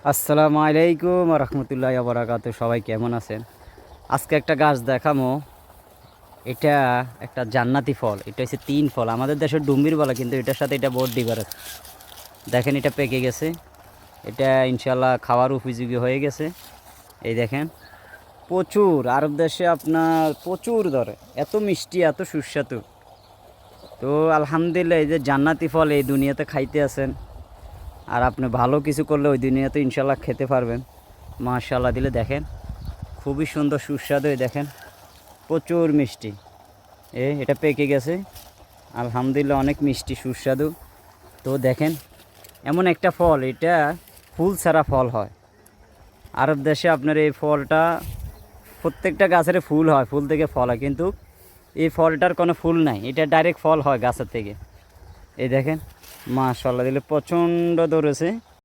আসসালামু আলাইকুম রহমতুল্লাহ বারাকাত। সবাই কেমন আছেন? আজকে একটা গাছ দেখামো। এটা একটা জান্নাতি ফল। এটা হচ্ছে তিন ফল, আমাদের দেশের ডুম্বির বলা, কিন্তু এটার সাথে এটা বহুত ডিফারেন্স। দেখেন এটা পেকে গেছে, এটা ইনশাল্লাহ খাওয়ার উপযোগী হয়ে গেছে। এই দেখেন, প্রচুর আরব দেশে আপনার প্রচুর ধরে, এত মিষ্টি এত সুস্বাদু। তো আলহামদুলিল্লাহ, এই যে জান্নাতি ফল এই দুনিয়াতে খাইতে আছেন, আর আপনি ভালো কিছু করলে ওই দুনিয়াতে ইনশাল্লাহ খেতে পারবেন। মাশাল্লাহ দিলে দেখেন, খুবই সুন্দর সুস্বাদু। দেখেন প্রচুর মিষ্টি। এটা পেকে গেছে, আলহামদুলিল্লাহ অনেক মিষ্টি সুস্বাদু। তো দেখেন, এমন একটা ফল, এটা ফুল ছাড়া ফল হয়। আরব দেশে আপনার এই ফলটা প্রত্যেকটা গাছের ফুল হয়, ফুল থেকে ফল হয়, কিন্তু এই ফলটার কোনো ফুল নাই, এটা ডাইরেক্ট ফল হয় গাছের থেকে। এই দেখেন মাশাল্লাহ দিলে প্রচণ্ড ধরেছে।